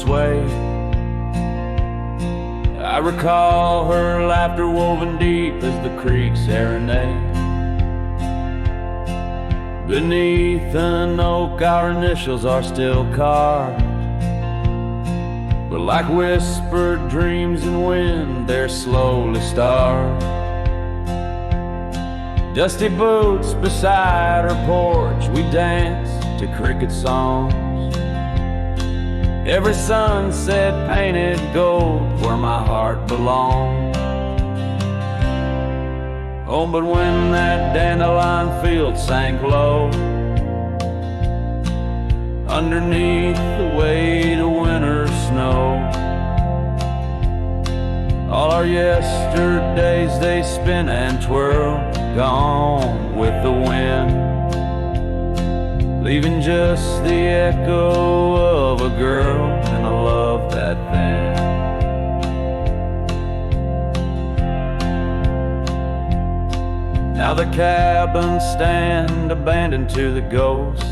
sway. I recall her laughter woven deep as the creek serenade. Beneath an oak our initials are still carved, but like whispered dreams in wind they're slowly starved. Dusty boots beside her porch, we dance to cricket songs. Every sunset painted gold where my heart belongs. Oh, but when that dandelion field sank low, underneath the weight of winter snow, all our yesterdays they spin and twirl, gone with the wind, leaving just the echo of a girl and a love that thin. Now the cabins stand abandoned to the ghosts.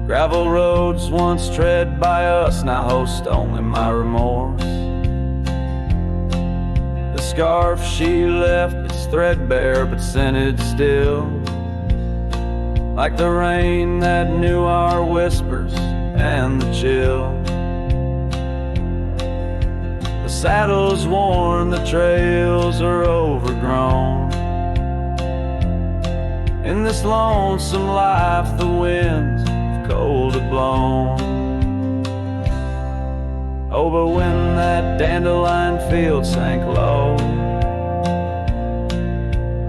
Gravel roads once tread by us now host only my remorse. The scarf she left, it's threadbare but scented still, like the rain that knew our whispers and the chill. The saddle's worn, the trails are overgrown. In this lonesome life the winds have cold have blown. Oh, but when that dandelion field sank low,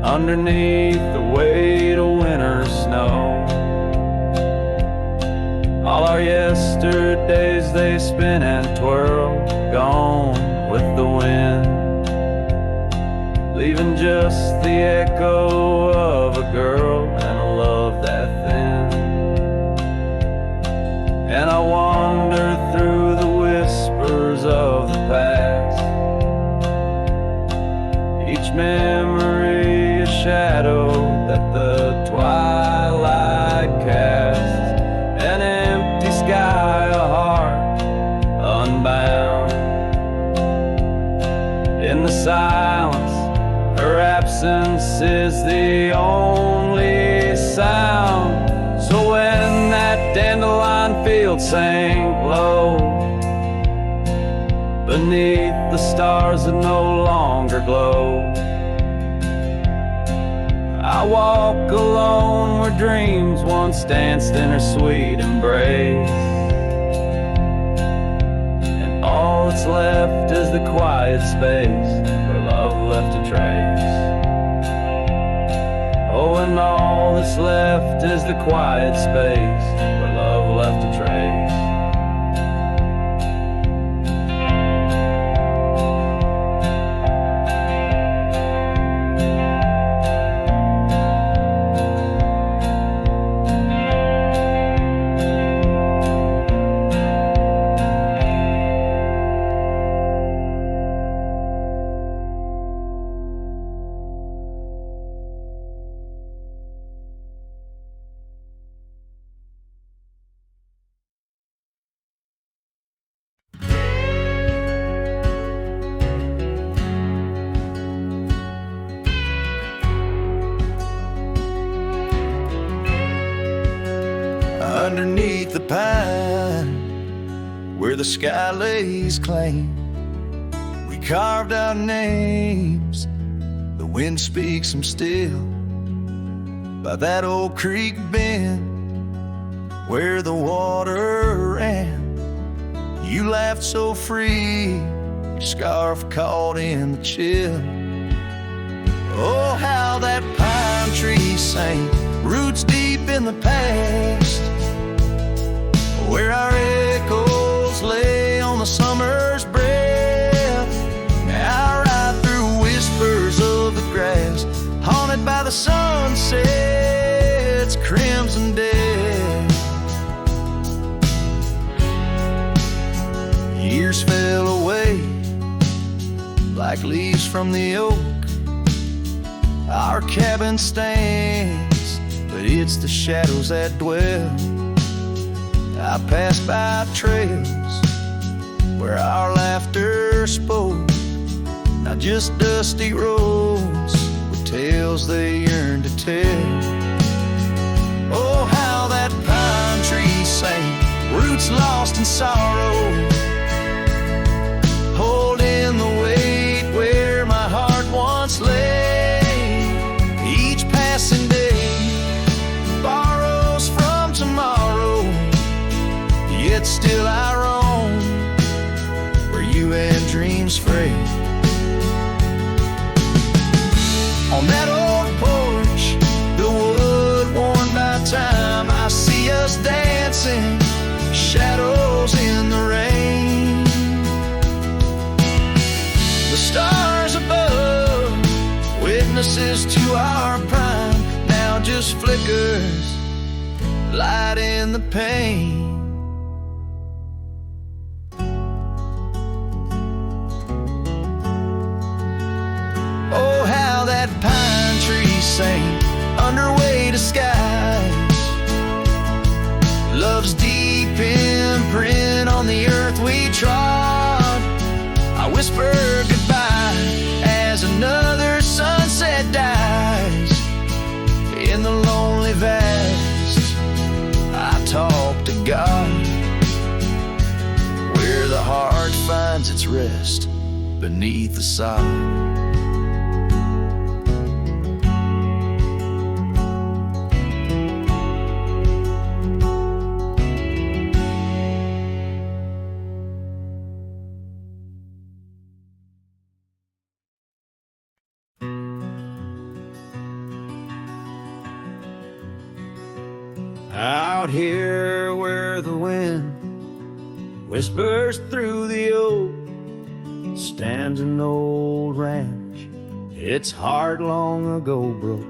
underneath the weight of winter snow, all our yesterdays they spin and twirl, gone with the wind, leaving just the echo of a girl and a love that thin. And I wander through the whispers of the past, each memory a shadow that the twilight casts, an empty sky, a heart unbound. In the silence, her absence is the only sound. So when that dandelion field sank low, beneath the stars that no longer glow, I walk alone where dreams once danced in her sweet embrace, and all that's left is the quiet space where love left a trace. Oh, and all that's left is the quiet space where love left a trace. Underneath the pine, where the sky lays claim, we carved our names, the wind speaks them still. By that old creek bend, where the water ran, you laughed so free, your scarf caught in the chill. Oh, how that pine tree sang, roots deep in the past, where our echoes lay on the summer's breath. I ride through whispers of the grass, haunted by the sunset's crimson death. Years fell away like leaves from the oak. Our cabin stands, but it's the shadows that dwell. I pass by trails where our laughter spoke, not just dusty roads with tales they yearn to tell. Oh, how that pine tree sang, roots lost in sorrow, holding the weight where my heart once lay. Each passing day borrows from tomorrow, yet still I roam where you and dreams fray. On that old porch, the wood worn by time, I see us dancing, shadows in the rain. The stars above, witnesses to our prime, now just flickers, light in the pain. Oh, how that pine tree sang under weighted skies, love's deep imprint on the earth we trod. I whisper goodbye as another sunset dies. In the lonely vast, I talk to God, where the heart finds its rest beneath the sod. Out here where the wind whispers through the oak, stands an old ranch, its heart long ago broke.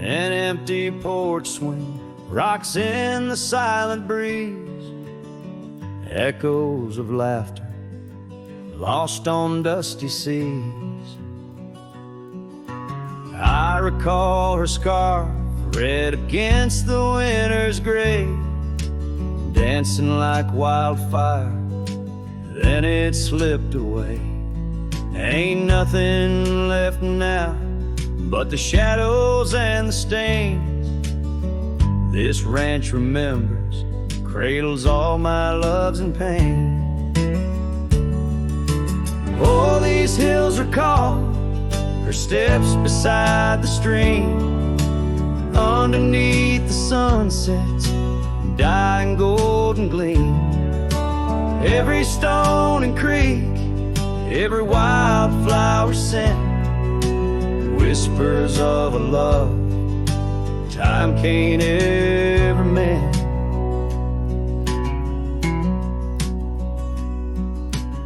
An empty porch swing rocks in the silent breeze, echoes of laughter lost on dusty seas. I recall her scarf red against the winter's gray, dancing like wildfire, then it slipped away. Ain't nothing left now but the shadows and the stains. This ranch remembers, cradles all my loves and pain. Oh, these hills recall her steps beside the stream, underneath the sunset's dying golden gleam. Every stone and creek, every wildflower scent, whispers of a love time can't ever mend.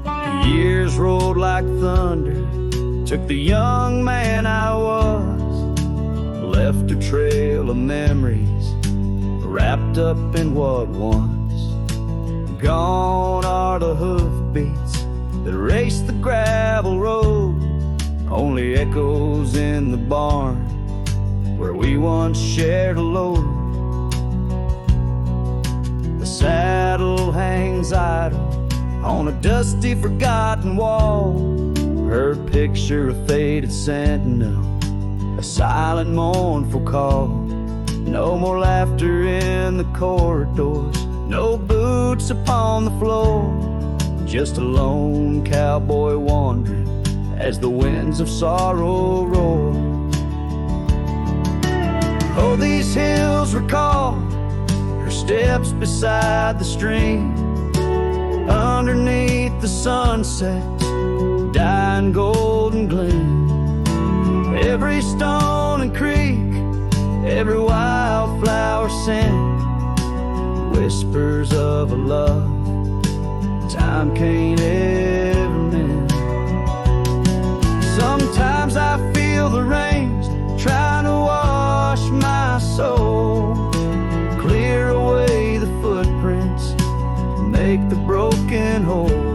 The years rolled like thunder, took the young man I was, left a trail of memories wrapped up in what once. Gone are the hoofbeats that raced the gravel road, only echoes in the barn where we once shared a load. The saddle hangs idle on a dusty forgotten wall, her picture a faded sentinel, a silent mournful call. No more laughter in the corridors, no boots upon the floor, just a lone cowboy wandering as the winds of sorrow roar. Oh, these hills recall her steps beside the stream, underneath the sunset's dying golden gleam. Every stone and creek, every wildflower scent, whispers of a love time can't ever mend. Sometimes I feel the rains trying to wash my soul, clear away the footprints, make the broken whole.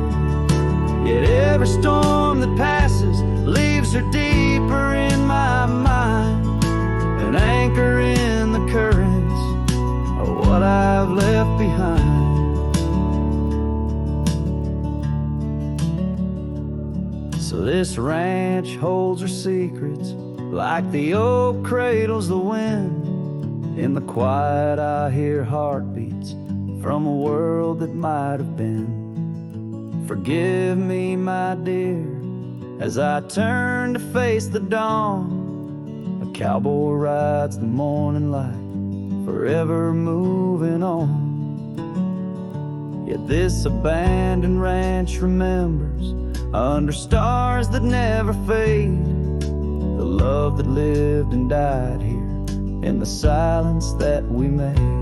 Yet every storm that passes leaves her deeper in my mind, an anchor in the currents of what I've left So this ranch holds her secrets, like the oak cradles the wind. In the quiet I hear heartbeats from a world that might have been. Forgive me, my dear, as I turn to face the dawn. A cowboy rides the morning light, forever moving on. Yet this abandoned ranch remembers, under stars that never fade, the love that lived and died here in the silence that we made.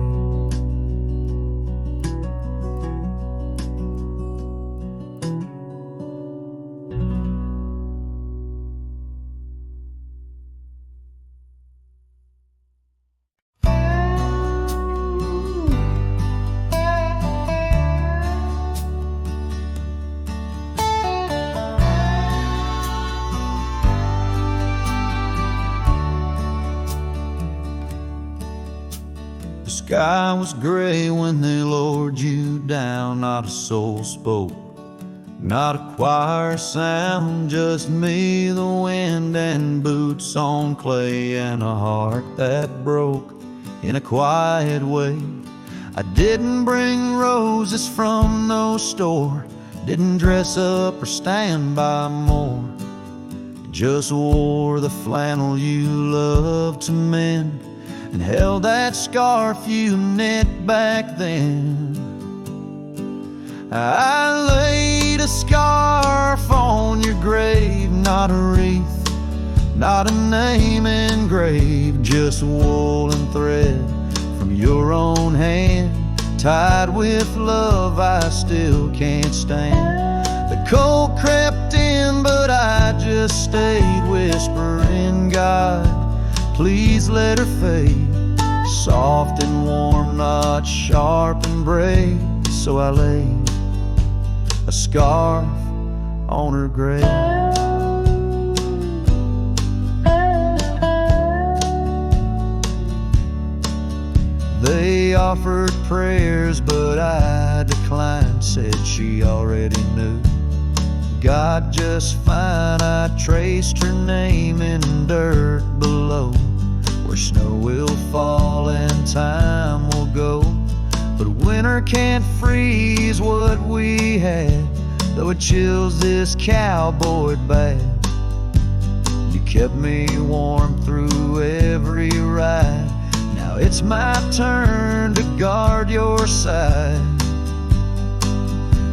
The sky was gray when they lowered you down. Not a soul spoke, not a choir sound, just me, the wind, and boots on clay, and a heart that broke in a quiet way. I didn't bring roses from no store, didn't dress up or stand by more, just wore the flannel you loved to mend, and held that scarf you knit back then. I laid a scarf on your grave, not a wreath, not a name engraved, just wool and thread from your own hand, tied with love I still can't stand. The cold crept in, but I just stayed, whispering, God, please let her fade. Soft and warm, not sharp and brave. So I laid a scarf on her grave. They offered prayers, but I declined, said she already knew. God just fine, I traced her name in dirt below, where snow will fall and time will go. But winter can't freeze what we had, though it chills this cowboy bad. You kept me warm through every ride, now it's my turn to guard your side.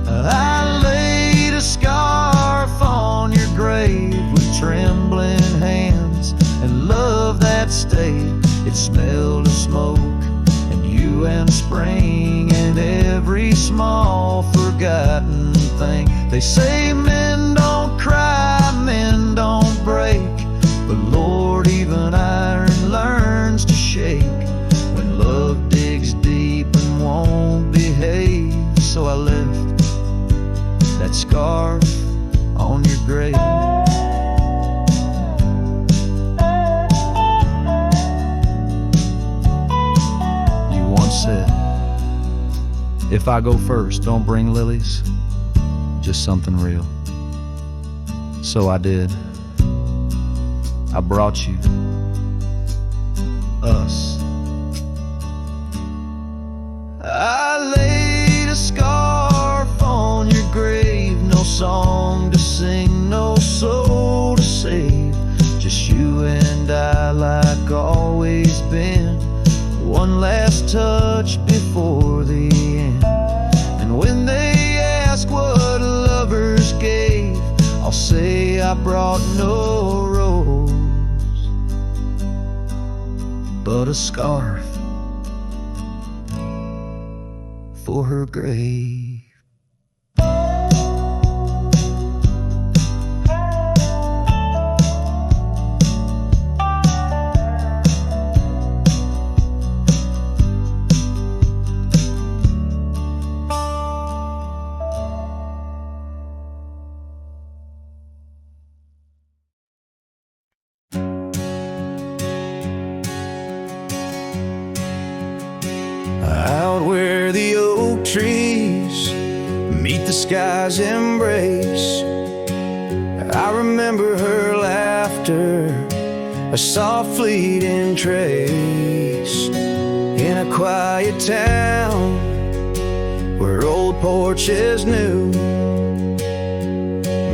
I laid a scarf on your grave with trembling hands, and love that stayed. It smelled of smoke and you and spring and every small forgotten thing. They say men don't cry, men don't break, but Lord, even iron learns to shake when love digs deep and won't behave. So I left that scarf on your grave. Said, if I go first, don't bring lilies, just something real. So I did. I brought you us. I laid a scarf on your grave, no song to sing, no soul to save, just you and I, like always been. One last touch before the end. And when they ask what lovers gave, I'll say I brought no rose, but a scarf for her grave. Out where the oak trees meet the sky's embrace, I remember her laughter, a soft fleeting trace in a quiet town where old porches knew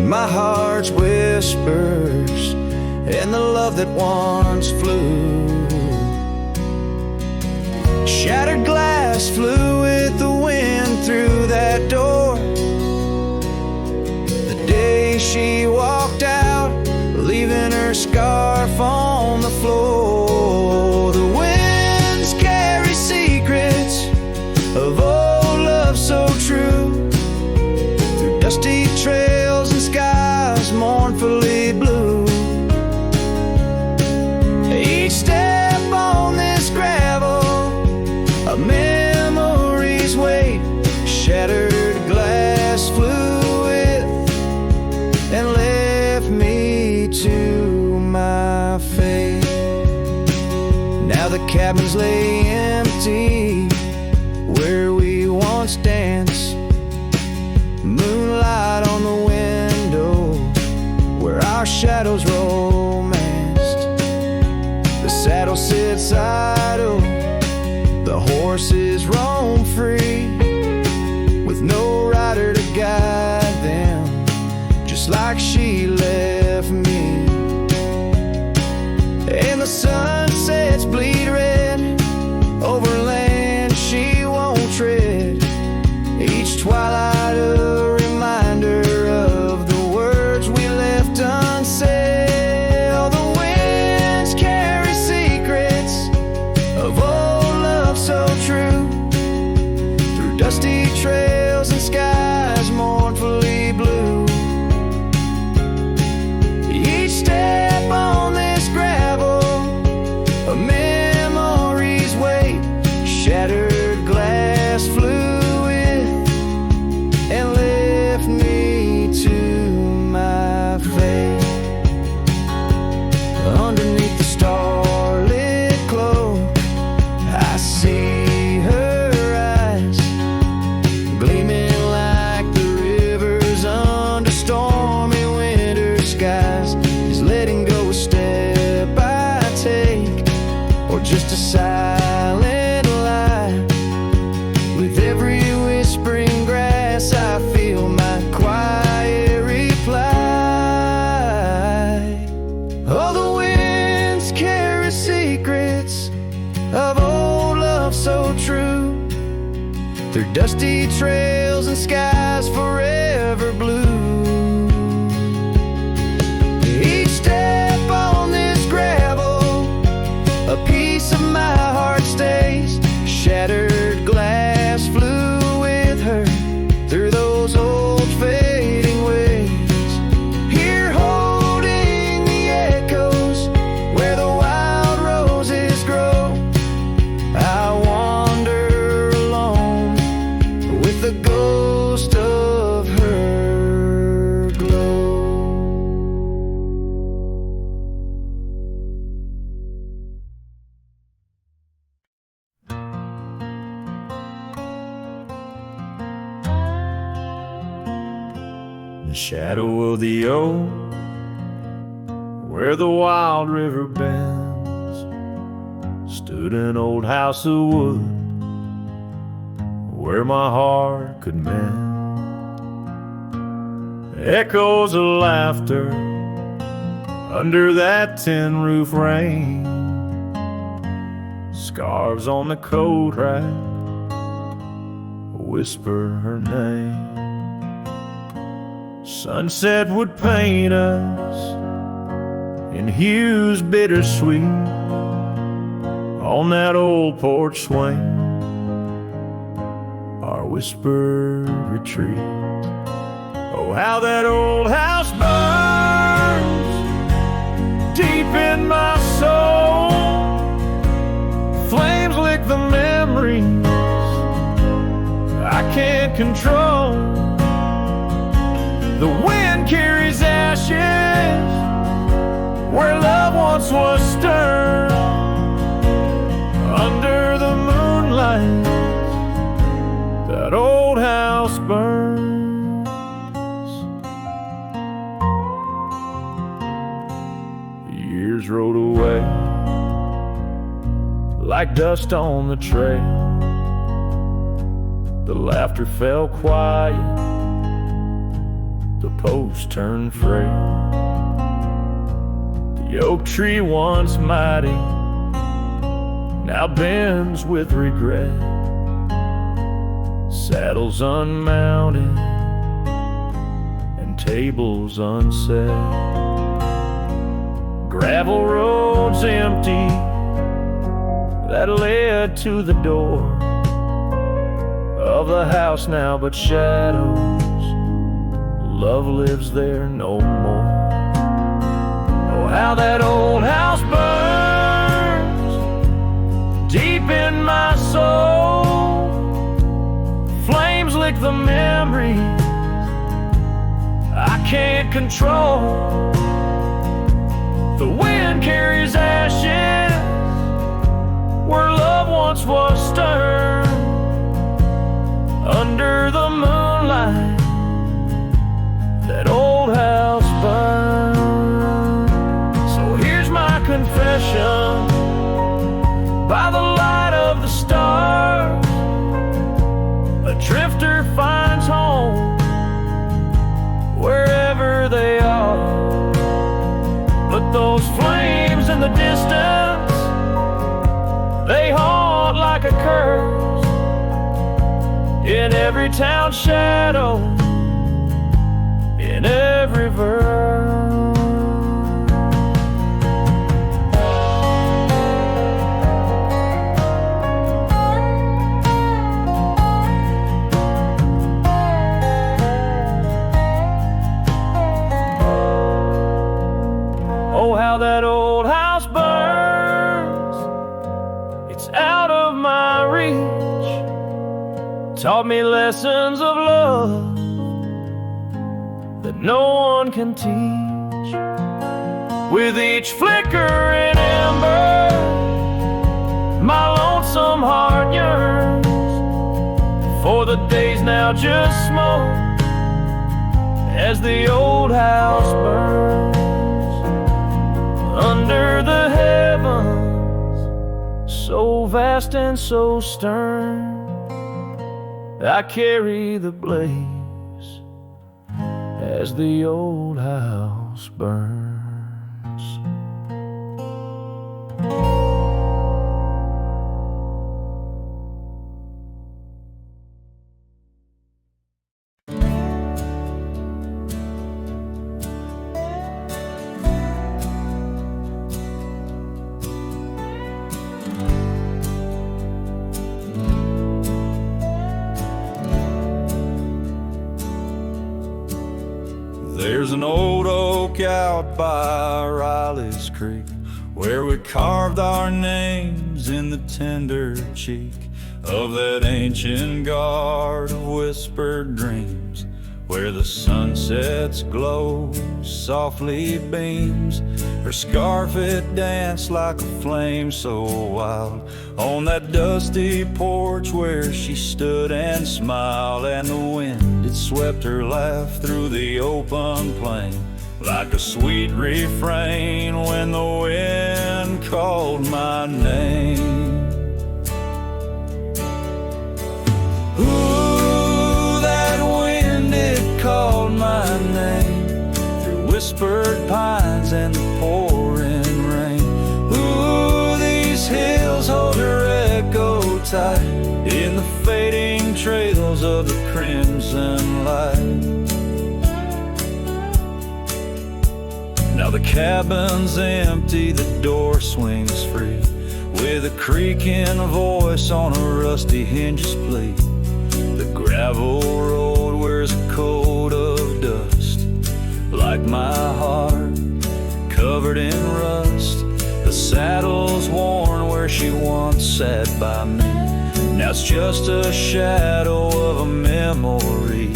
my heart's whispers and the love that once flew. Shattered glass flew with the wind through that door the day she walked out, leaving her scarf on the floor. The winds carry secrets of old love so true, through dusty trails and skies mournfully blue. Each step on this gravel, a memory's weight, shattered glass flew with and left me to my fate. Now the cabins lay empty where we once danced, moonlight on the window where our shadows romanced. The saddle sits idle, the horses roam free, with no rider to guide them, just like she left me. And the sunsets bleed red over land she won't tread, each twilight a reminder of the words we left unsaid. All the winds carry secrets of old love so true, through dusty trails and skies mournfully blue. Each step on this gravel, a memory's weight, shattered glass flew with and left me to my fate. Underneath the starlit cloak, I see her eyes, gleaming like the rivers under stormy winter skies. Is letting go a step I take, or just a silent lie? With every whispering grass I feel my quiet reply. Oh, the winds carry secrets of old love so true, through dusty trails and skies forever blue. Each step on this gravel, a piece of my heart stays, shattered glass flew with her through those old fading ways. Here holding the echoes where the wild roses grow, I wander alone with the ghost of her glow. The shadow of the oak, where the wild river bends, stood an old house of wood where my heart could mend. Echoes of laughter under that tin roof rain, scarves on the coat rack whisper her name. Sunset would paint us in hues bittersweet on that old porch swing, our whispered retreat. Oh, how that old house burns deep in my soul. Flames lick the memories I can't control. The wind carries ashes where love once was stern. Under the moonlight, that old house burns. like dust on the trail. The laughter fell quiet, the post turned frail. The oak tree once mighty now bends with regret. Saddles unmounted and tables unset. Gravel roads empty that led to the door of the house now but shadows. Love lives there no more. Oh, how that old house burns deep in my soul. Flames lick the memories I can't control. The wind carries ashes where love once was stirred. Under the moonlight, that old house burns. So here's my confession, by the light of the stars, a drifter finds home wherever they are. But those flames in the distance, they haunt like a curse in every town shadow, in every verse. Oh, how that old house burns, it's out of my reach. Taught me lessons of love that no one can teach. With each flicker and ember, my lonesome heart yearns for the days now just smoke as the old house burns. Under the heavens, so vast and so stern, I carry the blaze as the old house burns. There's an old oak out by Riley's Creek where we carved our names in the tender cheek of that ancient guard of whispered dreams, where the sunset's glow softly beams. Her scarf it danced like a flame so wild on that dusty porch where she stood and smiled, and the wind it swept her laugh through the open plain like a sweet refrain when the wind called my name. Ooh, that wind it called my name through whispered pines and the pouring rain. Ooh, these hills hold her echo tight in the fading trails of the crimson light. Now the cabin's empty, the door swings free, with a creaking voice on a rusty hinge's plea. The gravel road wears a coat of dust, like my heart, covered in rust. The saddle's worn where she once sat by me. Now it's just a shadow of a memory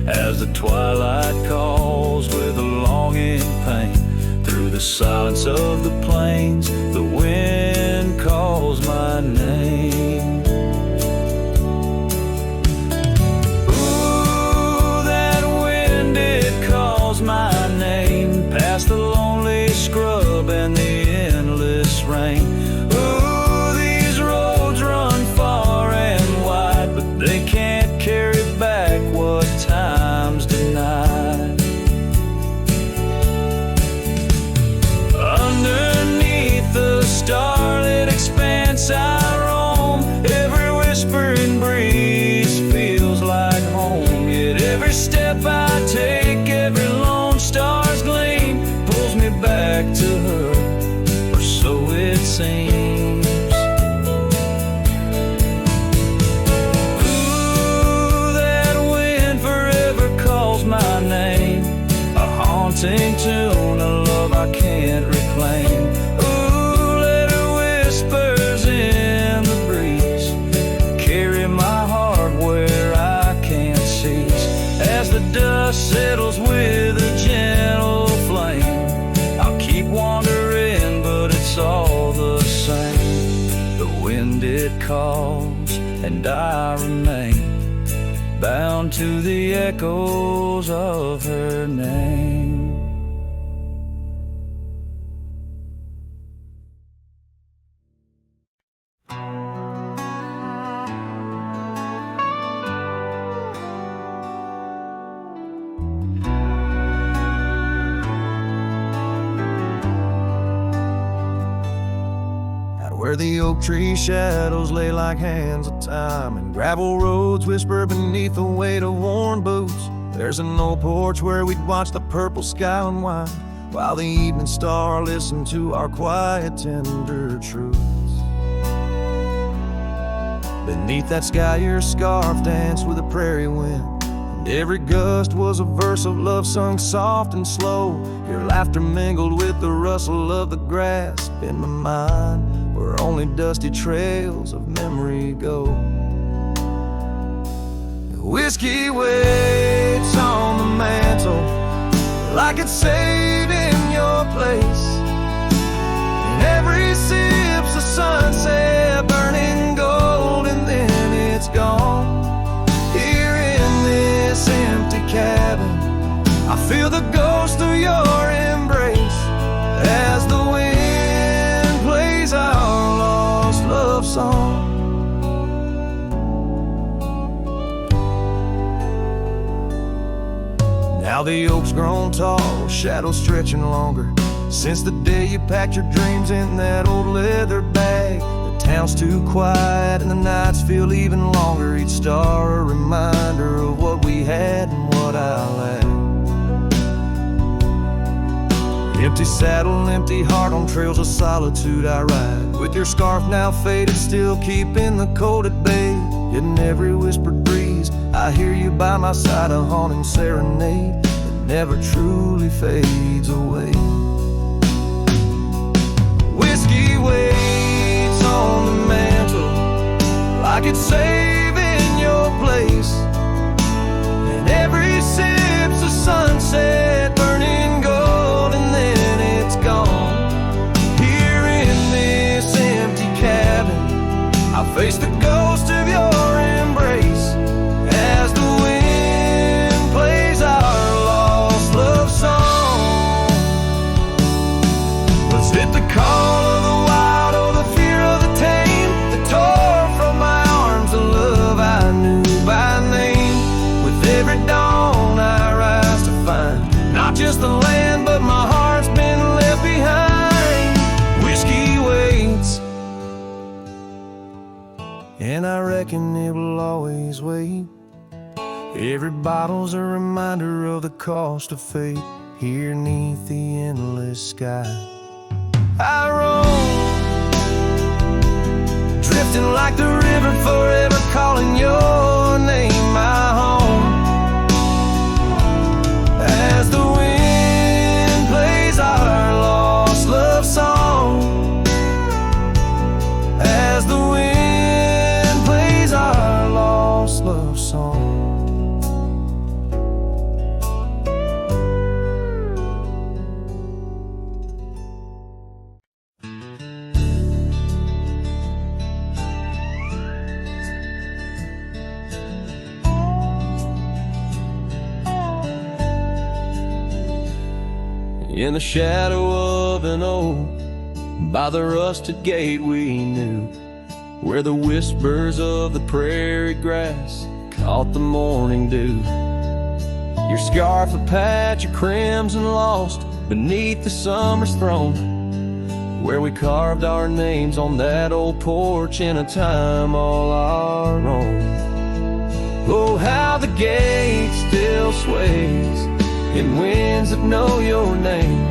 as the twilight calls with a longing pain. Through the silence of the plains, the wind calls my name. Ooh, that wind, it calls my name, past the lonely scrub and the endless rain. Ooh, these roads Every step I take, every lone star's gleam pulls me back to her, or so it seems. Ooh, that wind forever calls my name, a haunting tune, a love I can't reclaim. Ooh, let her whispers in the breeze carry my heart where I can't cease. As the dust settles with a gentle flame, I'll keep wandering, but it's all the same. The wind it calls, and I remain bound to the echoes of her name. Where the oak tree shadows lay like hands of time, and gravel roads whisper beneath the weight of worn boots, there's an old porch where we'd watch the purple sky unwind, while the evening star listened to our quiet, tender truths. Beneath that sky your scarf danced with the prairie wind, and every gust was a verse of love sung soft and slow. Your laughter mingled with the rustle of the grass in my mind, where only dusty trails of memory go. Whiskey waits on the mantle like it's saved in your place, and every sip's a sunset burning gold, and then it's gone. Here in this empty cabin, I feel the ghost of your embrace as the wind plays our lost love song. Now the oak's grown tall, shadows stretching longer, since the day you packed your dreams in that old leather bag. The town's too quiet and the nights feel even longer, each star a reminder of what we had and what I lacked. Empty saddle, empty heart, on trails of solitude I ride, with your scarf now faded, still keeping the cold at bay. Yet in every whispered breeze I hear you by my side, a haunting serenade that never truly fades away. Whiskey waits on the mantle like it's saving your place, and every sip's a sunset burning gold, and then it's gone. Here in this empty cabin, I face the ghost of your embrace as the wind plays our lost love song. Was it the call of the wild or the fear of the tame that tore from my arms the love I knew by name? With every dawn I rise to find not just the land, but my heart's been left behind. Whiskey waits, and I reckon it will always wait. Every bottle's a reminder of the cost of fate. Here neath the endless sky I roam, drifting like the river, forever calling your name my home. As the wind plays our lost love song, as the wind plays our lost love song. In the shadow of an oak, by the rusted gate we knew, where the whispers of the prairie grass caught the morning dew. Your scarf a patch of crimson lost beneath the summer's throne, where we carved our names on that old porch in a time all our own. Oh, how the gates still sways in winds that know your name,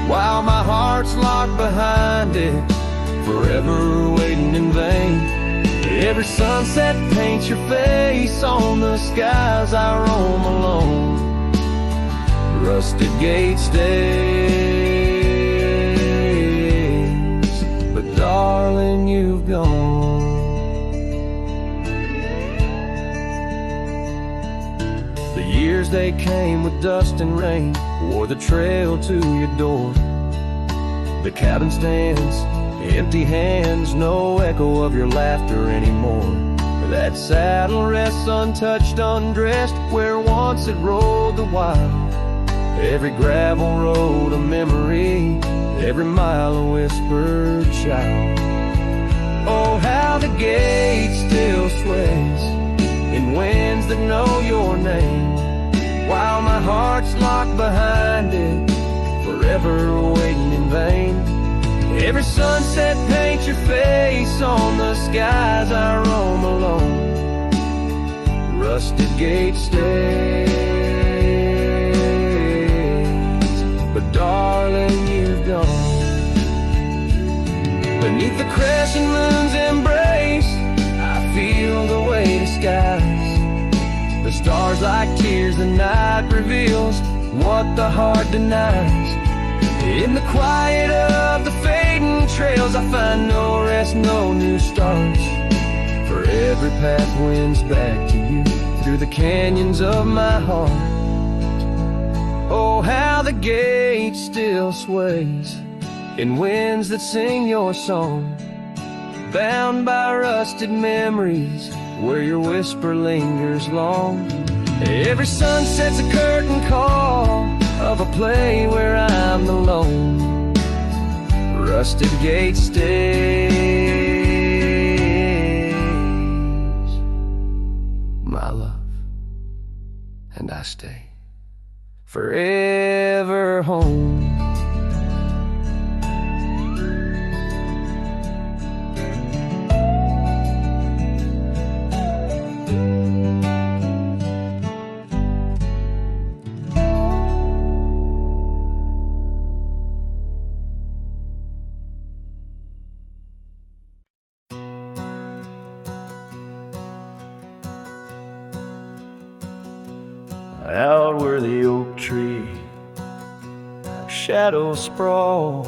while my heart's locked behind it, forever waiting in vain. Every sunset paints your face on the skies I roam alone. Rusted gate stays, but darling, you've gone. The years they came with dust and rain, wore the trail to your door. The cabin stands, empty hands, no echo of your laughter anymore. That saddle rests untouched, undressed, where once it rolled the wild. Every gravel road a memory, every mile a whispered shout. Oh, how the gate still sways in winds that know your name, while my heart's locked behind it, forever waiting in vain. Every sunset paints your face on the skies I roam alone. Rusted gate stays, but darling, you've gone. Beneath the crescent moon's embrace, I feel the weight of skies. The stars like tears, the night reveals what the heart denies. In the quiet of the fading trails, I find no rest, no new starts. For every path wins back to you through the canyons of my heart. Oh, how the gate still sways in winds that sing your song, bound by rusted memories where your whisper lingers long. Every sunset's a curtain call of a play where I'm alone. Rusted gate stays, my love, and I stay forever home. Out where the oak tree shadows sprawl,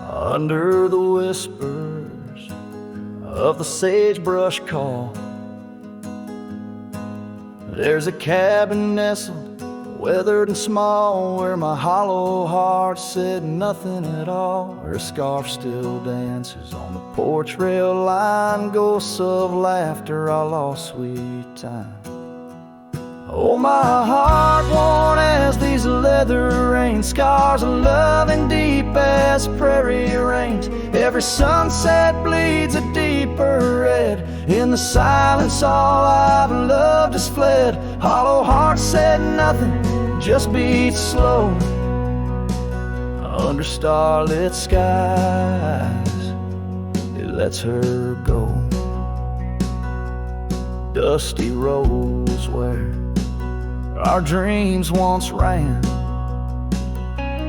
under the whispers of the sagebrush call, there's a cabin nestled, weathered and small, where my hollow heart said nothing at all, where a scarf still dances on the porch rail line, ghosts of laughter, our lost sweet time. Oh, my heart worn as these leather rain, scars of loving deep as prairie rains. Every sunset bleeds a deeper red. In the silence all I've loved has fled. Hollow heart said nothing, just beats slow under starlit skies. It lets her go. Dusty roads where our dreams once ran,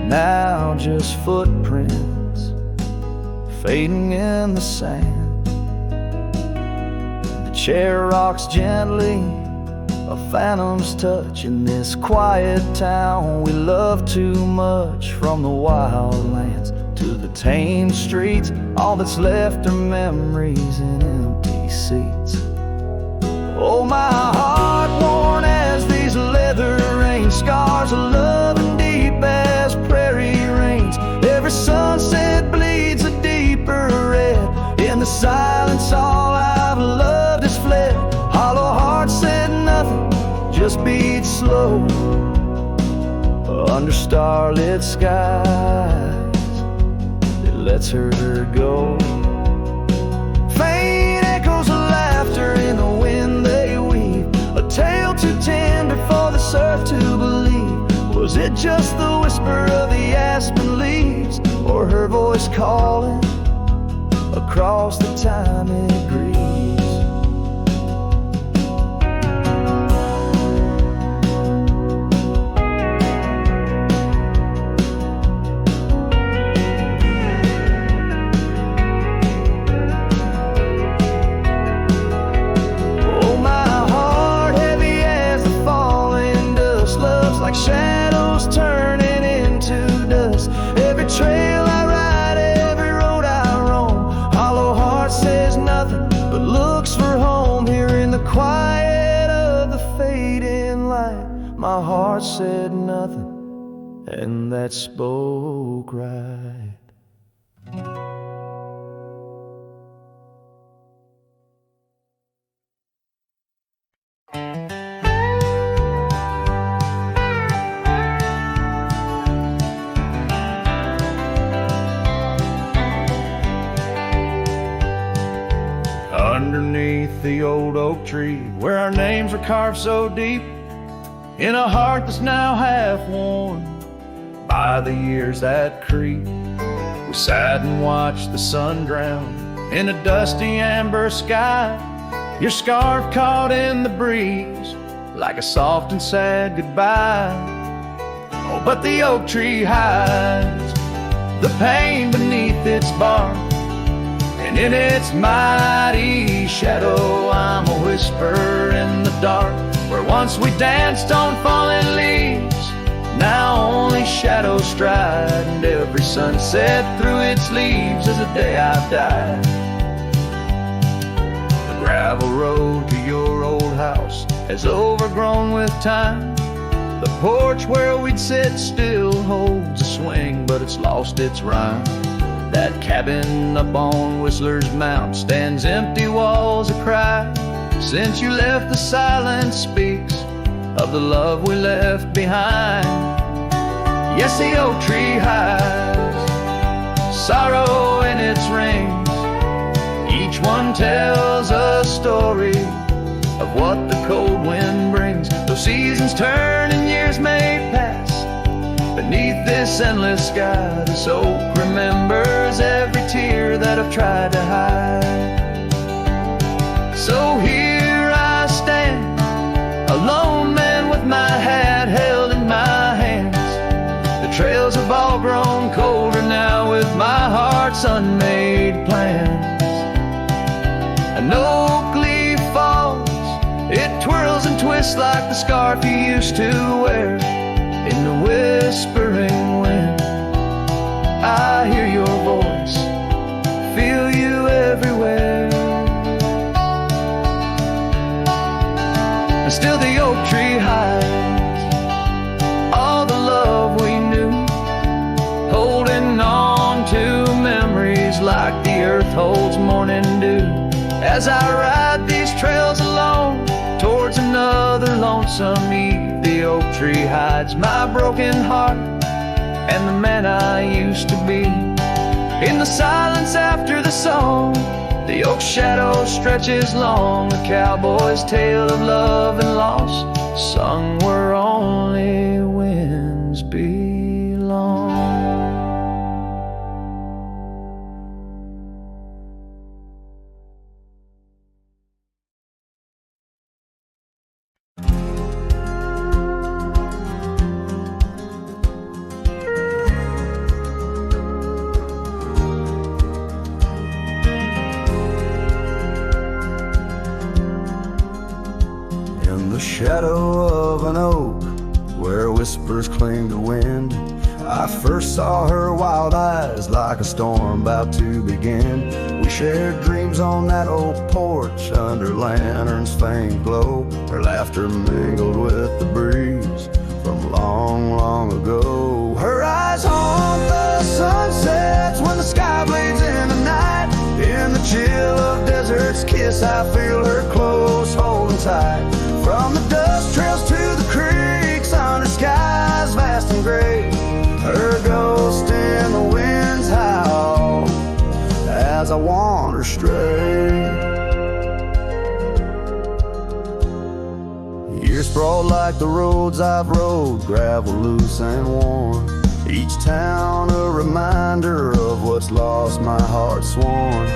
now just footprints fading in the sand. The chair rocks gently, a phantom's touch in this quiet town we love too much. From the wild lands to the tame streets, all that's left are memories and empty seats. Oh, my heart worn as these leather rain, scars of love and deep as prairie rains. Every sunset bleeds a deeper red. In the silence all I've loved has fled. Hollow heart said nothing, just beats slow under starlit skies. It lets her go. Faint echoes of laughter in the wind they weave, a tale too tender for the surf to believe. Was it just the whisper of the aspen leaves, or her voice calling across the time it grieves? my heart said nothing, and that spoke right. Underneath the old oak tree, where our names were carved so deep, in a heart that's now half worn by the years that creep, we sat and watched the sun drown in a dusty amber sky, your scarf caught in the breeze like a soft and sad goodbye. Oh, but the oak tree hides the pain beneath its bark, and in its mighty shadow I'm a whisper in the dark. Where once we danced on falling leaves, now only shadows stride, and every sunset through its leaves is a day I've died. The gravel road to your old house has overgrown with time. The porch where we'd sit still holds a swing, but it's lost its rhyme. That cabin up on Whistler's Mount stands empty walls a cry. Since you left, the silence speaks of the love we left behind. Yes, the oak tree hides sorrow in its rings. Each one tells a story of what the cold wind brings. Though seasons turn and years may pass, beneath this endless sky, this oak remembers every tear that I've tried to hide. So here I stand, a lone man with my hat held in my hands. The trails have all grown colder now with my heart's unmade plans. An oak leaf falls, it twirls and twists like the scarf you used to wear. In the whispering wind, I hear your voice, feel you everywhere. And still the oak tree hides all the love we knew, holding on to memories like the earth holds morning dew. As I ride these trails alone towards another lonesome eve, the oak tree hides my broken heart and the man I used to be. In the silence after the song, the oak shadow stretches long, a cowboy's tale of love and loss, sung where only winds belong. Shadow of an oak where whispers cling to wind, I first saw her wild eyes like a storm about to begin. We shared dreams on that old porch under lanterns faint glow. Her laughter mingled with the breeze from long, long ago. Her eyes haunt the sunsets when the sky bleeds in the night. In the chill of desert's kiss, I feel her close, holding tight. From the dust trails to the creeks, under skies vast and gray, her ghost in the wind's howl as I wander stray. Years sprawled like the roads I've rode, gravel loose and worn. Each town a reminder of what's lost, my heart sworn.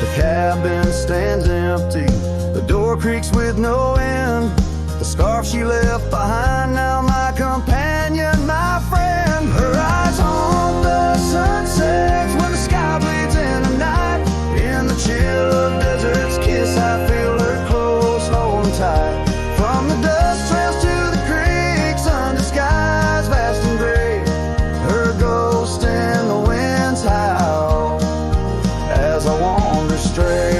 The cabin stands empty, the door creaks with no end. The scarf she left behind, now my companion, my friend. Her eyes haunt the sunsets when the sky bleeds in the night. In the chill of desert's kiss, I feel her close, holding tight. From the dust trails to the creeks, under skies vast and gray, her ghost in the wind's howl as I wander stray.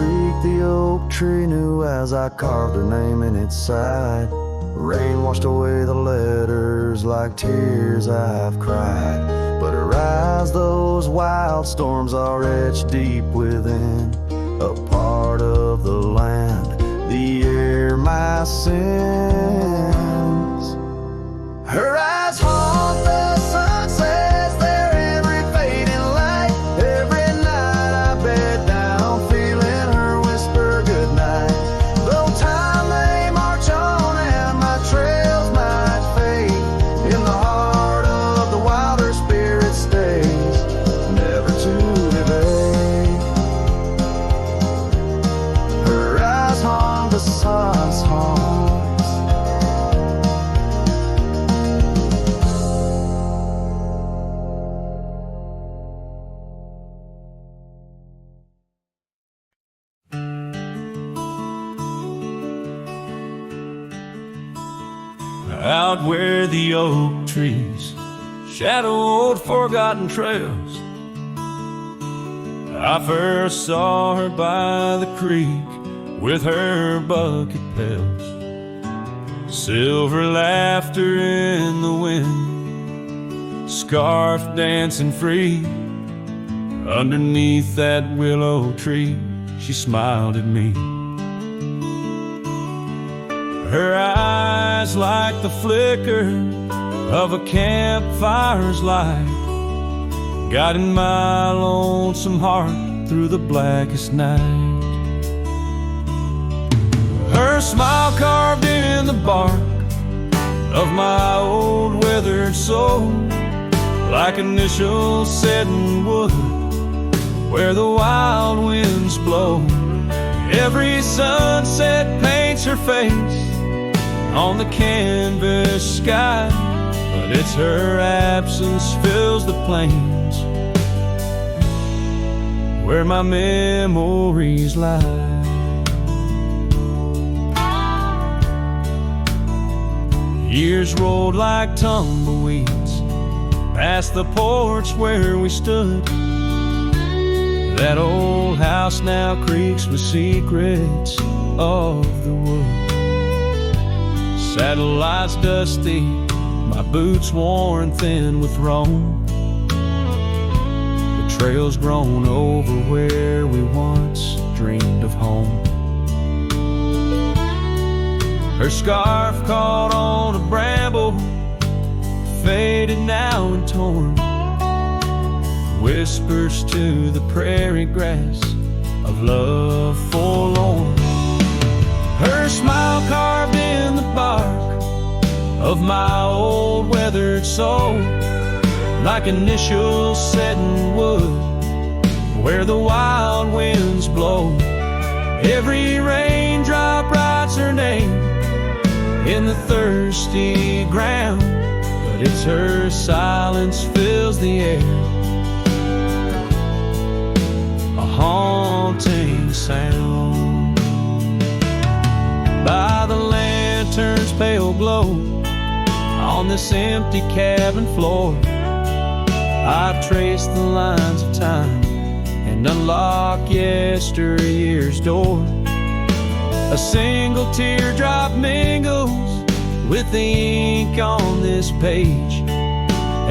creak the oak tree knew as I carved her name in its side. Rain washed away the letters like tears I've cried. But her eyes, those wild storms are etched deep within a part of the land, the air, my sins. Her eyes haunt the sunsets, their every fading light. Every night I bed down, feeling her whisper goodnight. Though time may march on and my trails might fade, in the heart of the wild her spirit stays, never to evade. Her eyes haunt the sun's haunts. Out where the oak trees shadow old forgotten trails, I first saw her by the creek with her bucket pails. Silver laughter in the wind, scarf dancing free. Underneath that willow tree, she smiled at me. Her eyes like the flicker of a campfire's light, guiding my lonesome heart through the blackest night. Her smile carved in the bark of my old weathered soul, like initials set in wood where the wild winds blow. Every sunset paints her face on the canvas sky, but it's her absence fills the plains where my memories lie. Years rolled like tumbleweeds past the porch where we stood. That old house now creaks with secrets of the wood. Satellites dusty, my boots worn thin with Rome. The trail's grown over where we once dreamed of home. Her scarf caught on a bramble, faded now and torn. Whispers to the prairie grass of love forlorn. Her smile carved in the bark of my old weathered soul, like initials set in wood where the wild winds blow. Every raindrop writes her name in the thirsty ground, but it's her silence fills the air, a haunting sound. By the lantern's pale glow on this empty cabin floor, I trace the lines of time and unlock yesteryear's door. A single teardrop mingles with the ink on this page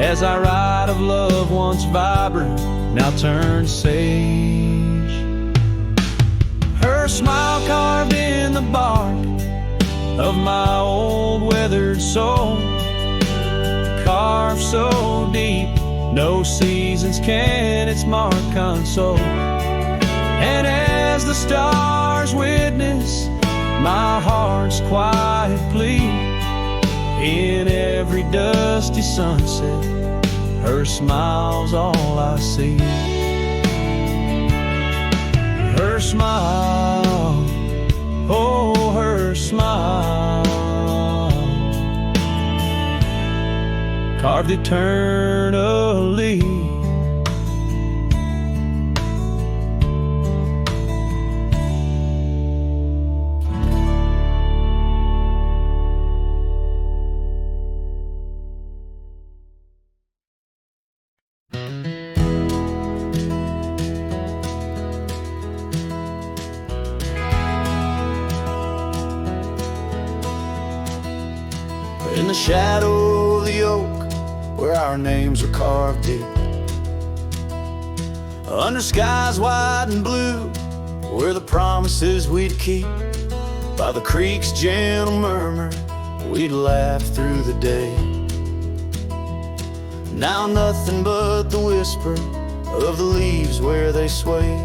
as I write of love once vibrant, now turned sage. Her smile carved in the bark of my old weathered soul, carved so deep no seasons can its mark console. And as the stars witness my heart's quiet plea, in every dusty sunset her smile's all I see. Her smile, oh her smile, carved eternally. In the shadow of the oak, where our names were carved deep, under skies wide and blue, were the promises we'd keep. By the creek's gentle murmur, we'd laugh through the day. Now nothing but the whisper of the leaves where they sway.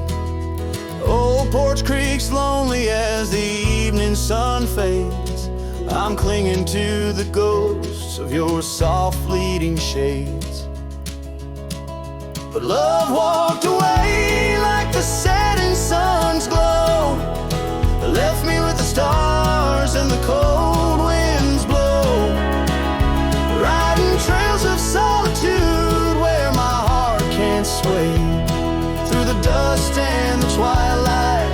Old Porch Creek's lonely as the evening sun fades. I'm clinging to the ghosts of your soft fleeting shades. But love walked away like the setting sun's glow, left me with the stars and the cold winds blow, riding trails of solitude where my heart can't sway, through the dust and the twilight,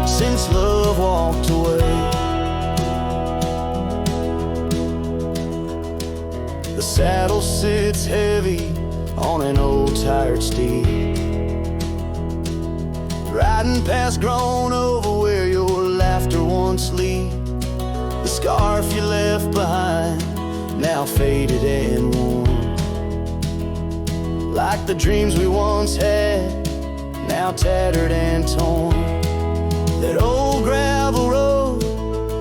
since love walked away. The saddle sits heavy on an old tired steed, riding past grown over where your laughter once lead. The scarf you left behind, now faded and worn, like the dreams we once had, now tattered and torn. That old gravel road,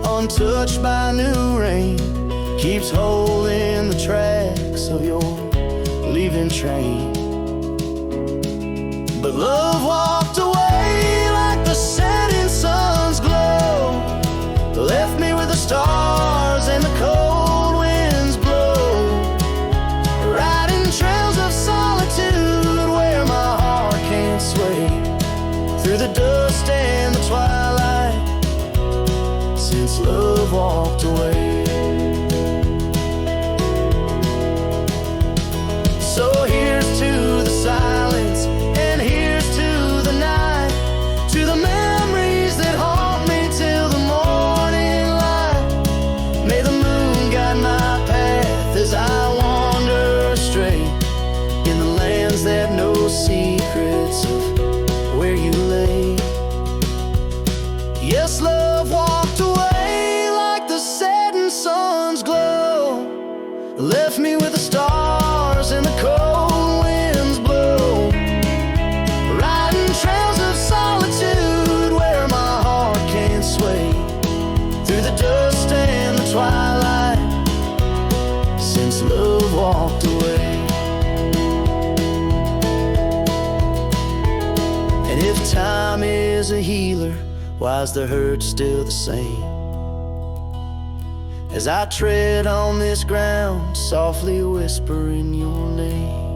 untouched by new rain, keeps holding the tracks of your leaving train. But love walked away like the setting sun's glow, left me with the stars and the cold winds blow, riding trails of solitude where my heart can't sway, through the dust and the twilight, since love walked away. So here's to the silence, and here's to the night, to the memories that haunt me till the morning light. May the moon guide my path as I wander astray, in the lands that know secrets of where you lay. Yes, love walked away like the setting sun's glow, left me with the stars and the cold winds blow, riding trails of solitude where my heart can't sway, through the dust and the twilight, since love walked away. And if time is a healer, why's the hurt still the same? As I tread on this ground, softly whispering your name.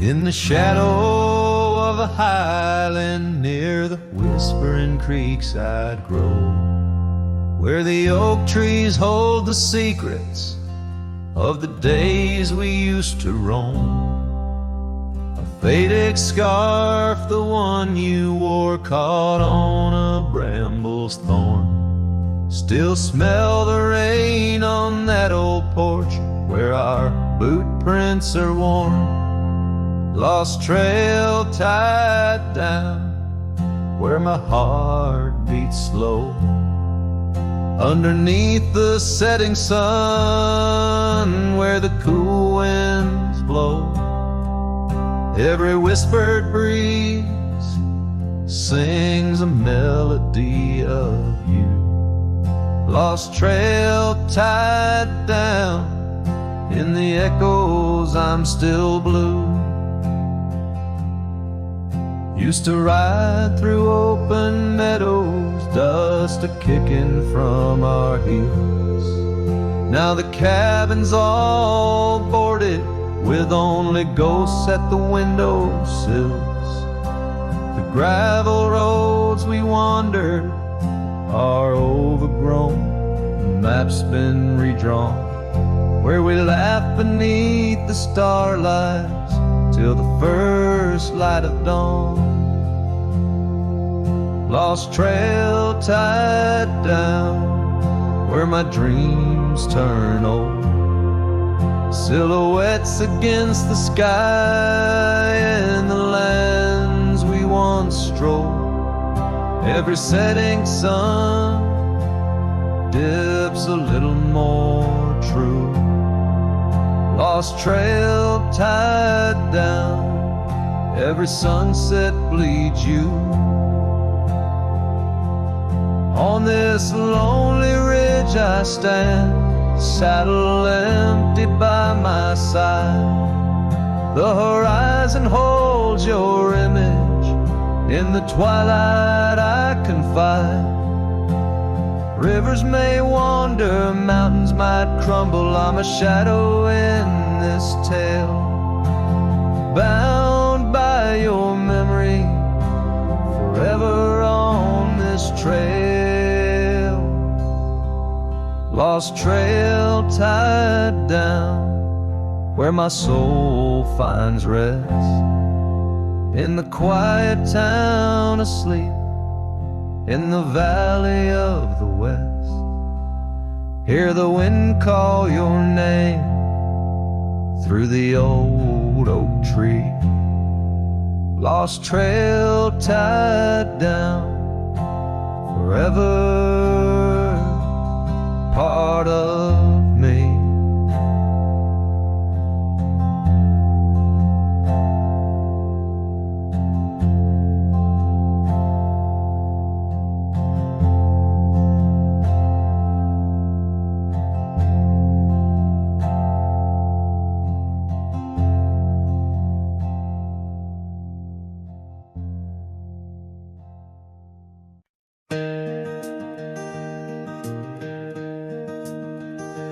In the shadow of a highland near the whispering creekside grove, where the oak trees hold the secrets of the days we used to roam. A faded scarf, the one you wore, caught on a bramble's thorn. Still smell the rain on that old porch where our boot prints are worn. Lost trail tied down where my heart beats slow, underneath the setting sun where the cool winds blow. Every whispered breeze sings a melody of you. Lost trail tied down in the echoes, I'm still blue. Used to ride through open meadows, dust a-kicking from our heels. Now the cabin's all boarded with only ghosts at the windowsills. The gravel roads we wandered are overgrown, the map's been redrawn, where we laugh beneath the starlights till the first light of dawn. Lost trail tied down where my dreams turn old. Silhouettes against the sky and the lands we once strolled. Every setting sun dips a little more true. Lost trail tied down, every sunset bleeds you. On this lonely ridge I stand, saddle empty by my side. The horizon holds your image, in the twilight I confide. Rivers may wander, mountains might crumble, I'm a shadow in this tale, bound by your memory, forever on this trail. Lost trail tied down, where my soul finds rest, in the quiet town asleep, in the valley of the west. Hear the wind call your name through the old oak tree. Lost trail tied down, forever part of me.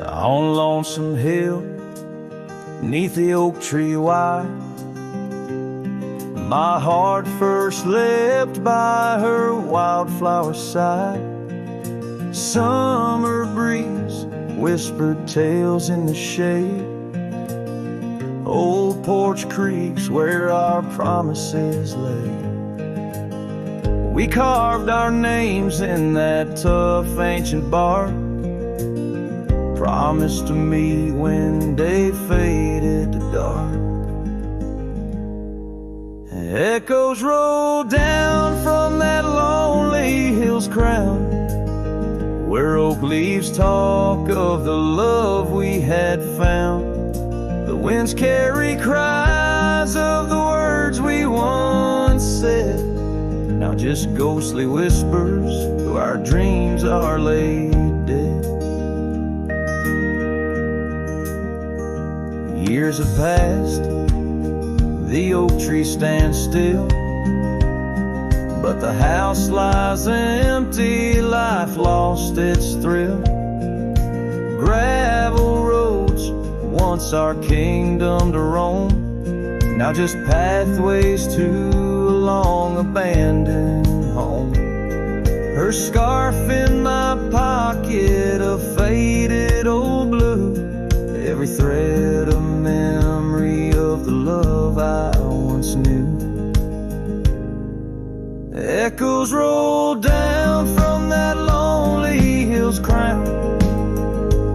On Lonesome Hill, neath the oak tree wide, my heart first leapt by her wildflower side. Summer breeze whispered tales in the shade, old porch creeks where our promises lay. We carved our names in that tough ancient bark, promised to meet when day faded to dark. Echoes roll down from that lonely hill's crown, where oak leaves talk of the love we had found. The winds carry cries of the words we once said, now just ghostly whispers though our dreams are laid dead. Years have passed, the oak tree stands still, but the house lies empty, life lost its thrill. Gravel roads, once our kingdom to roam, now just pathways to a long abandoned home. Her scarf in my pocket, a faded old blue, every thread a memory of the love I once knew. Echoes roll down from that lonely hill's crown,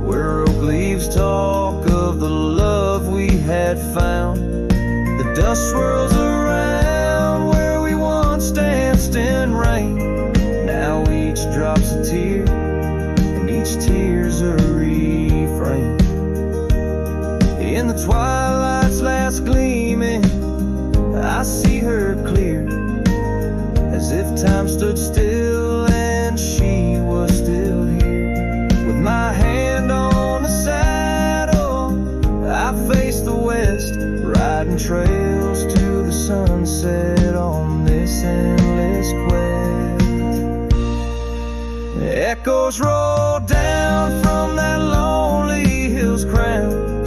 where oak leaves talk of the love we had found. The dust swirls around where we once danced in rain, now each drop's a tear and each tear's a refrain. In the twilight's last gleaming, I see her clear, as if time stood still and she was still here. With my hand on the saddle, I face the west, riding trails to the sunset on this endless quest. Echoes roll down from that lonely hill's crown,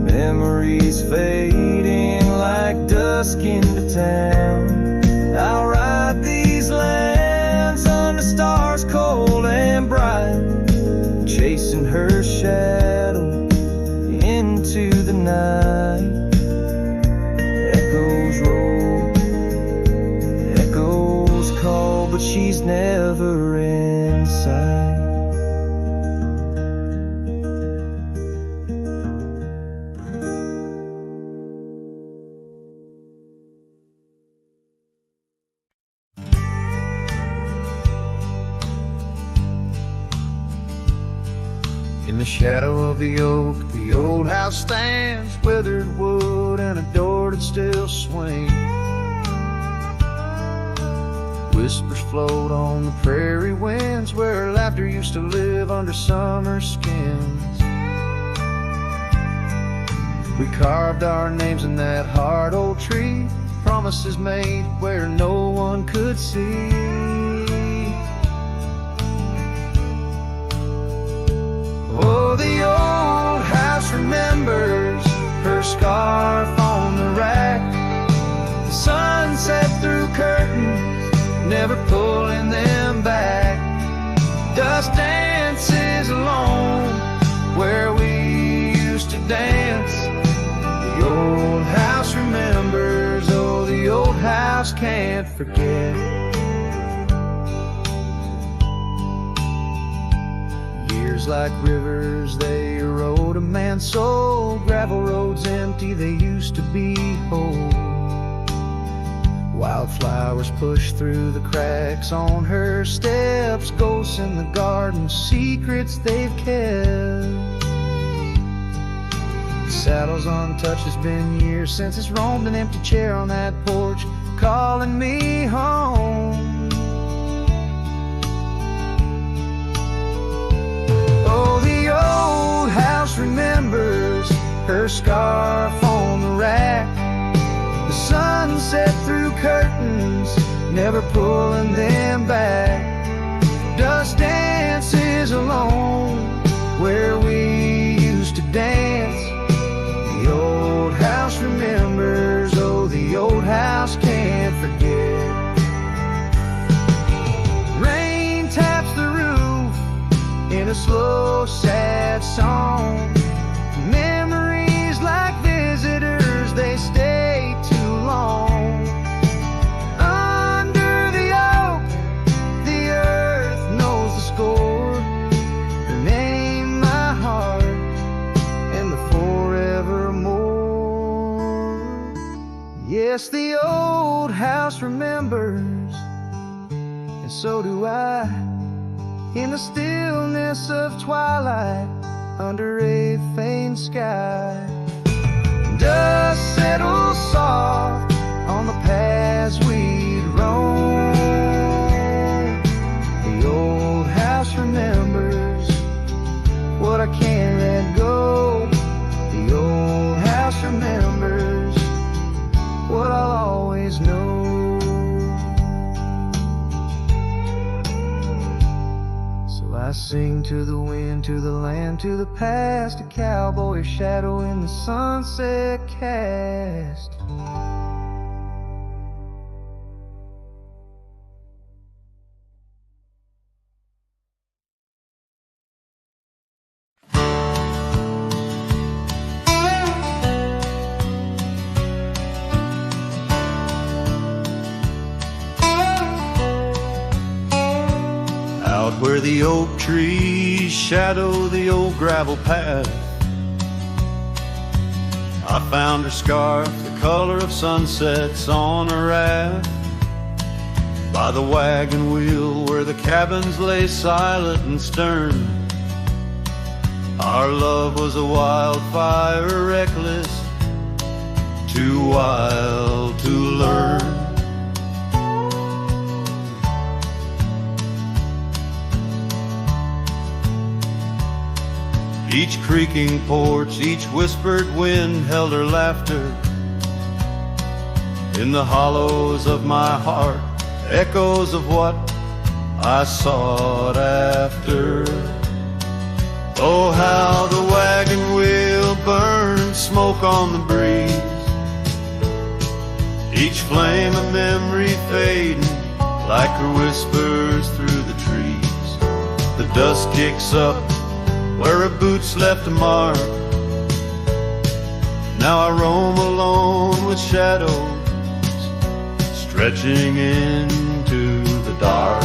memories fading like dusk into town. I'll ride these lands under stars cold and bright, chasing her shadow into the night. Echoes roll, echoes call, but she's never in sight. In the shadow of the oak, the old house stands, withered wood and a door that still swings. Whispers float on the prairie winds, where laughter used to live under summer skins. We carved our names in that hard old tree, promises made where no one could see. Oh, the old house remembers her scarf on the rack, the sunset through curtains, never pulling them back. Dust dances alone where we used to dance. The old house remembers, oh, the old house can't forget. Years like rivers, they erode a man's soul. Gravel roads empty, they used to be whole. Wildflowers push through the cracks on her steps, ghosts in the garden, secrets they've kept. The saddle's untouched, it's been years since it's roamed, an empty chair on that porch calling me home. Oh, the old house remembers her scarf on the rack, the sunset through curtains, never pulling them back. Dust dances alone where we used to dance. The old house remembers, oh, the old house can't forget. Rain taps the roof in a slow, sad song. Memories like visitors, they stay too long. Under the oak, the earth knows the score. Her name, my heart, and the forevermore. Yes, the old house remembers, and so do I. In the stillness of twilight, under a faint sky, dust settles soft on the paths we'd roam. The old house remembers what I can't let go. The old house remembers what I'll always know. So I sing to the wind, to the land, to the past, a cowboy shadow in the sunset cast. Out where the oak trees shadow the old gravel path, I found her scarf, the color of sunsets on a raft. By the wagon wheel where the cabins lay silent and stern, our love was a wildfire, reckless, too wild to learn. Each creaking porch, each whispered wind held her laughter. In the hollows of my heart, echoes of what I sought after. Oh, how the wagon wheel burned smoke on the breeze, each flame a memory fading like her whispers through the trees. The dust kicks up where her boots left a mark. Now I roam alone with shadows stretching into the dark.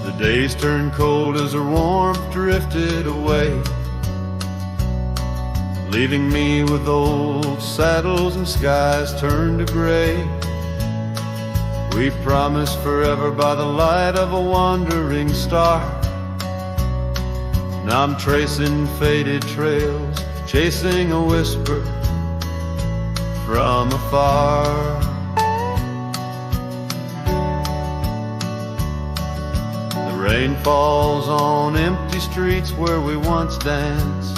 The days turned cold as her warmth drifted away, leaving me with old saddles and skies turned to gray. We promised forever by the light of a wandering star. Now I'm tracing faded trails, chasing a whisper from afar. The rain falls on empty streets where we once danced,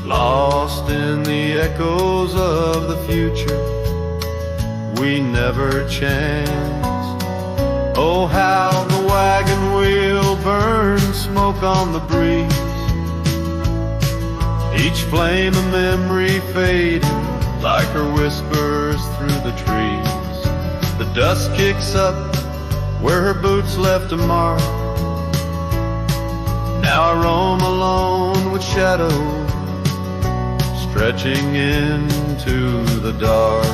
lost in the echoes of the future we never chanced. Oh, how the wagon wheel burns smoke on the breeze, each flame a memory fading like her whispers through the trees. The dust kicks up where her boots left a mark. Now I roam alone with shadows stretching into the dark.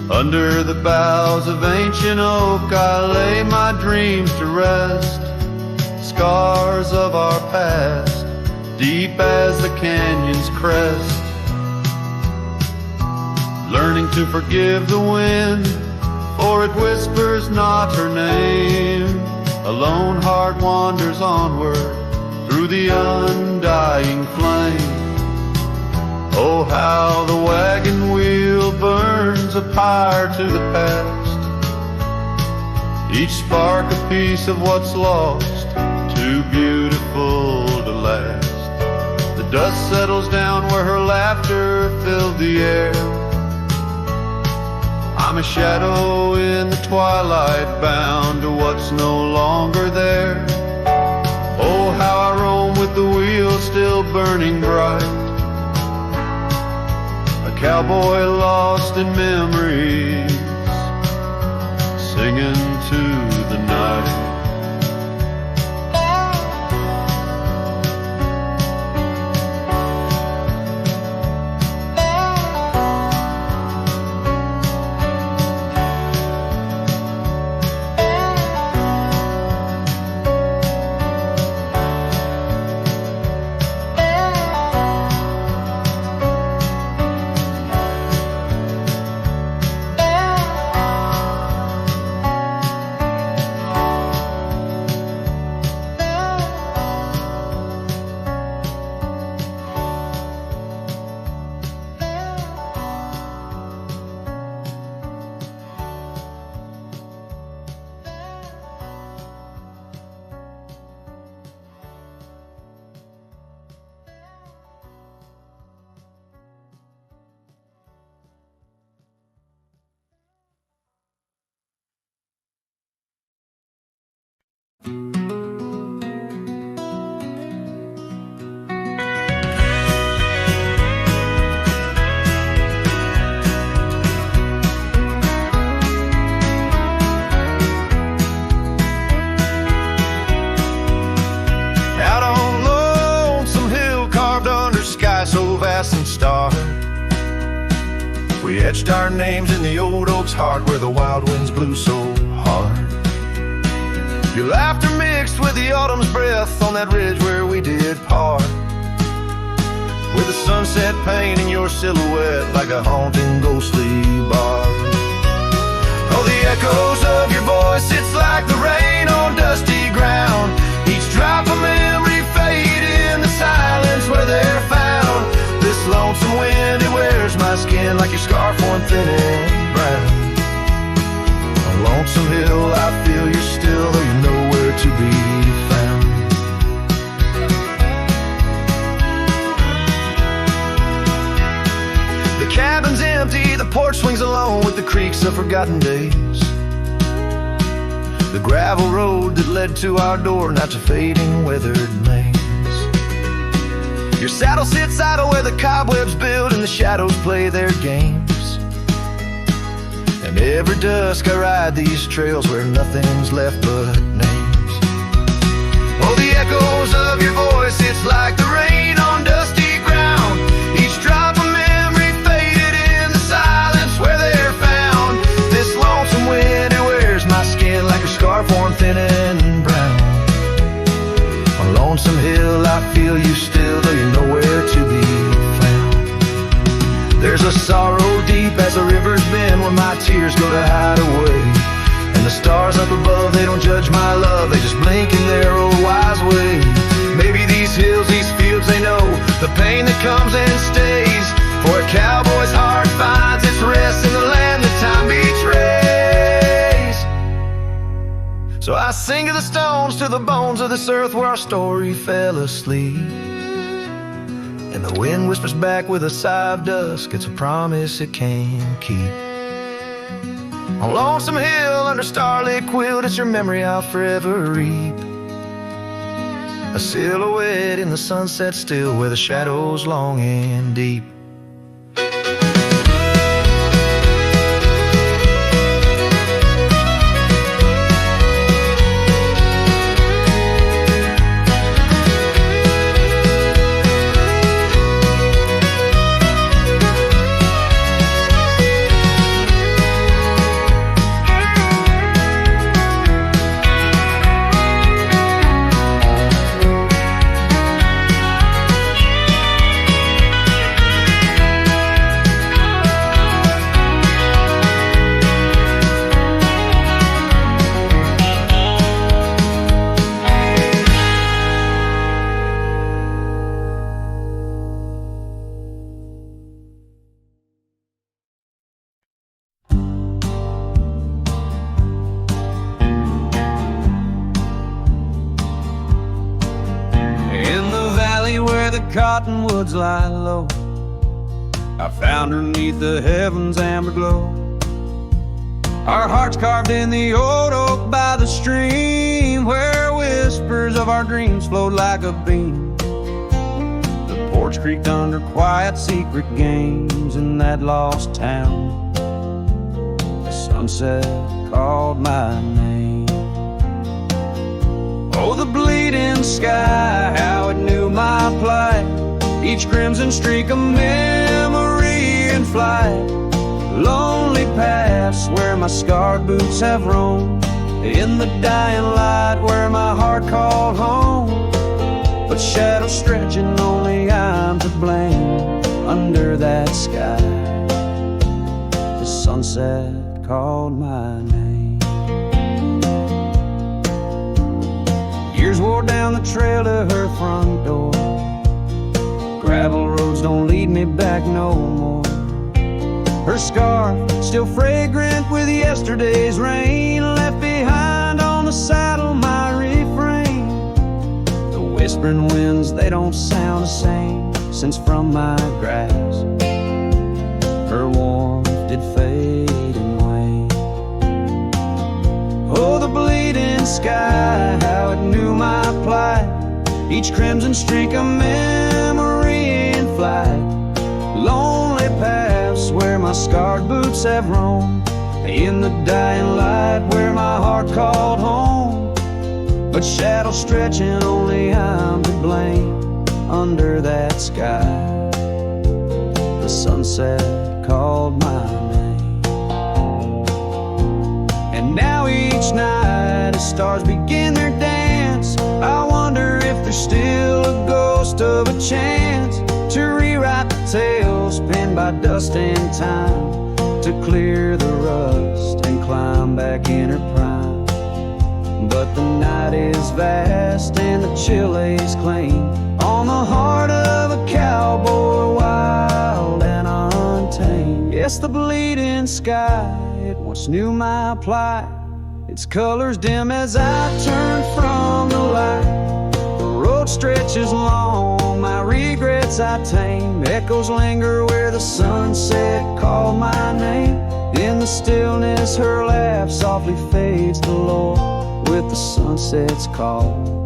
Under the boughs of ancient oak I lay my dreams to rest, scars of our past, deep as the canyon's crest. Learning to forgive the wind, for it whispers not her name. A lone heart wanders onward through the undying flame. Oh, how the wagon wheel burns a pyre to the past, each spark a piece of what's lost, too beautiful to last. The dust settles down where her laughter filled the air. I'm a shadow in the twilight, bound to what's no longer there. Oh, how I roam with the wheel still burning bright, cowboy lost in memories, singing to the night. We etched our names in the old oak's heart where the wild winds blew so hard. Your laughter mixed with the autumn's breath on that ridge where we did part, with the sunset painting your silhouette like a haunting ghostly bar. Oh, the echoes of your voice, it's like the rain on dusty ground, each drop of memory fade in the silence where they're found. This lonesome wind, it wears my skin like your scarf worn thin and brown. On Lonesome Hill, I feel you're still, though you're nowhere to be found. The cabin's empty, the porch swings alone with the creaks of forgotten days. The gravel road that led to our door, now it's a fading, weathered maze. Your saddle sits idle where the cobwebs build and the shadows play their games. And every dusk I ride these trails where nothing's left but names. Oh, the echoes of your voice, it's like the rain on dusty ground, each drop of memory faded in the silence where they're There's a sorrow deep as the river's bend where my tears go to hide away. And the stars up above, they don't judge my love, they just blink in their old wise way. Maybe these hills, these fields, they know the pain that comes and stays. For a cowboy's heart finds its rest in the land that time betrays. So I sing to the stones, to the bones of this earth where our story fell asleep. And the wind whispers back with a sigh of dusk, it's a promise it can't keep. On Lonesome Hill under starlit quilt, it's your memory I'll forever reap. A silhouette in the sunset still, where the shadows long and deep. Cottonwoods lie low, I found her 'neath the heavens' amber glow. Our hearts carved in the old oak by the stream, where whispers of our dreams flowed like a beam. The porch creaked under quiet secret games in that lost town. The sunset called my name. Oh, the bleeding sky, how it knew my plight. Each crimson streak a memory in flight. Lonely paths where my scarred boots have roamed. In the dying light where my heart called home. But shadows stretching, only I'm to blame. Under that sky, the sunset called my name. Years wore down the trail to her front door. Gravel roads don't lead me back no more. Her scarf, still fragrant with yesterday's rain, left behind on the saddle my refrain. The whispering winds, they don't sound the same since from my grasp her warmth did fade and wane. Oh, the bleeding sky, how it knew my plight. Each crimson streak a memory in flight. Lonely paths where my scarred boots have roamed. In the dying light where my heart called home. But shadows stretching, only I'm to blame. Under that sky, the sunset called my name. And now each night as stars begin their dance, I wonder if there's still a ghost of a chance to rewrite the tales penned by dust and time, to clear the rust and climb back in her prime. But the night is vast and the chill lays claim on the heart of a cowboy, wild and untamed. Yes, the bleeding sky, it once knew my plight. Its colors dim as I turn from the light. The road stretches long, my regrets I tame. Echoes linger where the sunset called my name. In the stillness her laugh softly fades to low with the sunset's call.